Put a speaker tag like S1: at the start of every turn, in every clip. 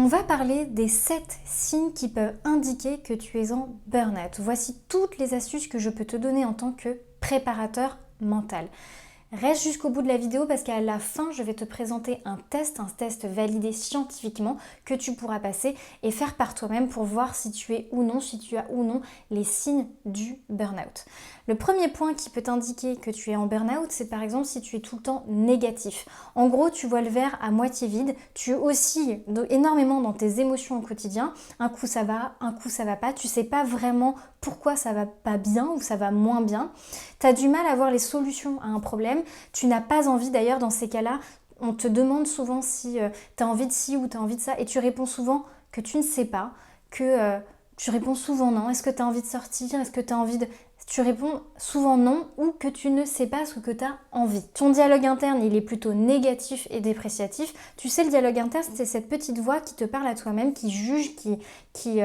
S1: va parler des 7 signes qui peuvent indiquer que tu es en burn-out. Voici toutes les astuces que je peux te donner en tant que préparateur mental. Reste jusqu'au bout de la vidéo parce qu'à la fin, je vais te présenter un test validé scientifiquement que tu pourras passer et faire par toi-même pour voir si tu es ou non, si tu as ou non les signes du burn-out. Le premier point qui peut t'indiquer que tu es en burn-out, c'est par exemple si tu es tout le temps négatif. En gros, tu vois le verre à moitié vide, tu oscilles énormément dans tes émotions au quotidien. Un coup ça va, un coup ça va pas. Tu sais pas vraiment pourquoi ça va pas bien ou ça va moins bien. Tu as du mal à voir les solutions à un problème. Tu n'as pas envie d'ailleurs dans ces cas-là. On te demande souvent si tu as envie de ci ou tu as envie de ça et tu réponds souvent que tu ne sais pas, que tu réponds souvent non. Est-ce que tu as envie de sortir? Est-ce que tu as envie de... Tu réponds souvent non ou que tu ne sais pas ce que tu as envie. Ton dialogue interne, il est plutôt négatif et dépréciatif. Tu sais, le dialogue interne, c'est cette petite voix qui te parle à toi-même, qui juge, qui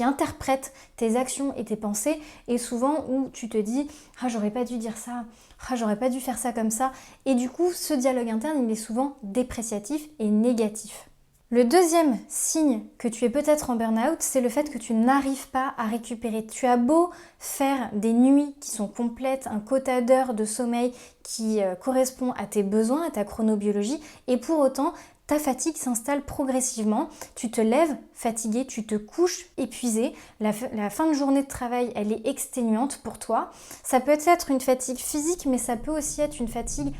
S1: interprète tes actions et tes pensées. Et souvent où tu te dis « Ah, j'aurais pas dû dire ça. Ah, j'aurais pas dû faire ça comme ça. » Et du coup, ce dialogue interne, il est souvent dépréciatif et négatif. Le deuxième signe que tu es peut-être en burn-out, c'est le fait que tu n'arrives pas à récupérer. Tu as beau faire des nuits qui sont complètes, un quota d'heures de sommeil qui correspond à tes besoins, à ta chronobiologie, et pour autant, ta fatigue s'installe progressivement. Tu te lèves fatigué, tu te couches épuisé. La fin de journée de travail, elle est exténuante pour toi. Ça peut être une fatigue physique, mais ça peut aussi être une fatigue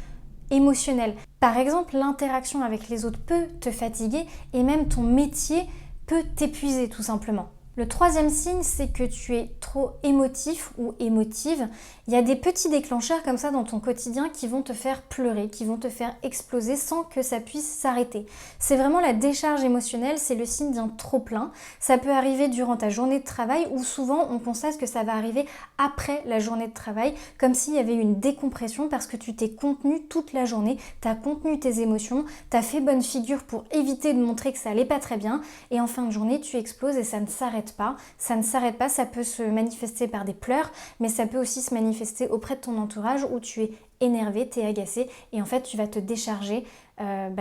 S1: émotionnel. Par exemple, l'interaction avec les autres peut te fatiguer et même ton métier peut t'épuiser tout simplement. Le troisième signe, c'est que tu es trop émotif ou émotive. Il y a des petits déclencheurs comme ça dans ton quotidien qui vont te faire pleurer, qui vont te faire exploser sans que ça puisse s'arrêter. C'est vraiment la décharge émotionnelle, c'est le signe d'un trop-plein. Ça peut arriver durant ta journée de travail ou souvent on constate que ça va arriver après la journée de travail, comme s'il y avait eu une décompression parce que tu t'es contenu toute la journée, tu as contenu tes émotions, tu as fait bonne figure pour éviter de montrer que ça allait pas très bien et en fin de journée tu exploses et ça ne s'arrête pas. Ça ne s'arrête pas, ça peut se manifester par des pleurs, mais ça peut aussi se manifester auprès de ton entourage où tu es énervé, tu es agacé et en fait tu vas te décharger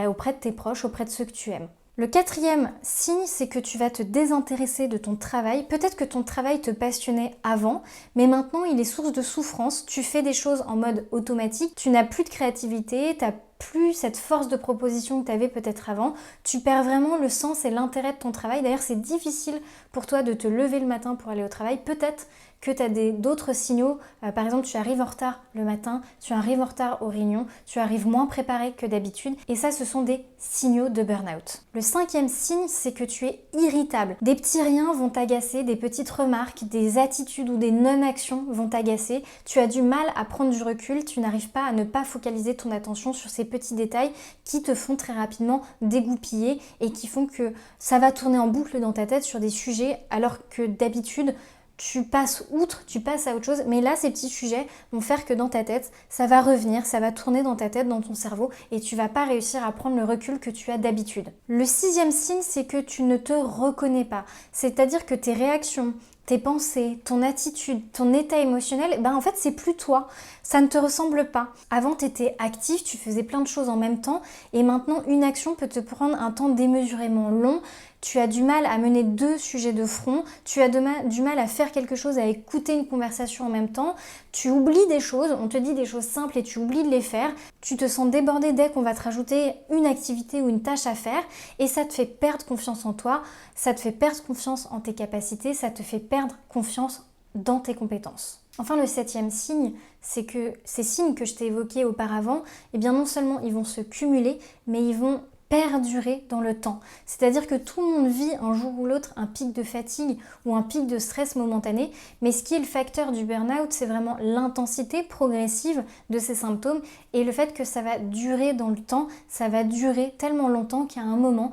S1: auprès de tes proches, auprès de ceux que tu aimes. Le quatrième signe, c'est que tu vas te désintéresser de ton travail. Peut-être que ton travail te passionnait avant, mais maintenant il est source de souffrance. Tu fais des choses en mode automatique, tu n'as plus de créativité, tu n'as plus cette force de proposition que tu avais peut-être avant. Tu perds vraiment le sens et l'intérêt de ton travail. D'ailleurs, c'est difficile pour toi de te lever le matin pour aller au travail. Peut-être que tu as d'autres signaux. Par exemple, tu arrives en retard le matin, tu arrives en retard aux réunions, tu arrives moins préparé que d'habitude. Et ça, ce sont des signaux de burn-out. Le cinquième signe, c'est que tu es irritable. Des petits riens vont t'agacer, des petites remarques, des attitudes ou des non-actions vont t'agacer. Tu as du mal à prendre du recul, tu n'arrives pas à ne pas focaliser ton attention sur ces petits détails qui te font très rapidement dégoupiller et qui font que ça va tourner en boucle dans ta tête sur des sujets alors que d'habitude, tu passes outre, tu passes à autre chose, mais là, ces petits sujets vont faire que dans ta tête, ça va revenir, ça va tourner dans ta tête, dans ton cerveau, et tu vas pas réussir à prendre le recul que tu as d'habitude. Le sixième signe, c'est que tu ne te reconnais pas. C'est-à-dire que tes réactions, tes pensées, ton attitude, ton état émotionnel, en fait, c'est plus toi. Ça ne te ressemble pas. Avant, tu étais actif, tu faisais plein de choses en même temps, et maintenant, une action peut te prendre un temps démesurément long. Tu as du mal à mener 2 sujets de front, tu as du mal à faire quelque chose, à écouter une conversation en même temps, tu oublies des choses, on te dit des choses simples et tu oublies de les faire, tu te sens débordé dès qu'on va te rajouter une activité ou une tâche à faire et ça te fait perdre confiance en toi, ça te fait perdre confiance en tes capacités, ça te fait perdre confiance dans tes compétences. Enfin, le 7e signe, c'est que ces signes que je t'ai évoqués auparavant, non seulement ils vont se cumuler, mais ils vont perdurer dans le temps. C'est-à-dire que tout le monde vit un jour ou l'autre un pic de fatigue ou un pic de stress momentané, mais ce qui est le facteur du burn-out, c'est vraiment l'intensité progressive de ces symptômes et le fait que ça va durer dans le temps, ça va durer tellement longtemps qu'à un moment,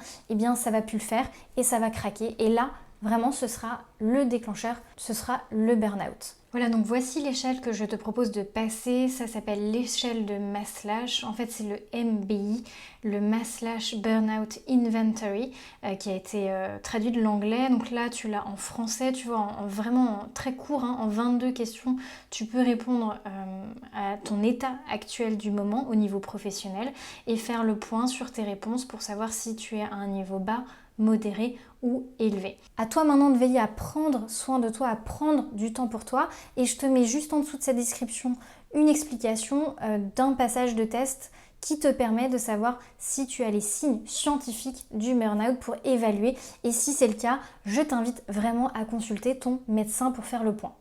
S1: ça va plus le faire et ça va craquer. Et là, vraiment, ce sera le déclencheur, ce sera le burn-out. Voilà, donc voici l'échelle que je te propose de passer. Ça s'appelle l'échelle de Maslach. En fait, c'est le MBI, le Maslach Burnout Inventory, qui a été traduit de l'anglais. Donc là, tu l'as en français, tu vois, vraiment très court, en 22 questions. Tu peux répondre à ton état actuel du moment au niveau professionnel et faire le point sur tes réponses pour savoir si tu es à un niveau bas, modéré ou élevé. À toi maintenant de veiller à prendre soin de toi, à prendre du temps pour toi, et je te mets juste en dessous de cette description une explication d'un passage de test qui te permet de savoir si tu as les signes scientifiques du burn-out pour évaluer, et si c'est le cas, je t'invite vraiment à consulter ton médecin pour faire le point.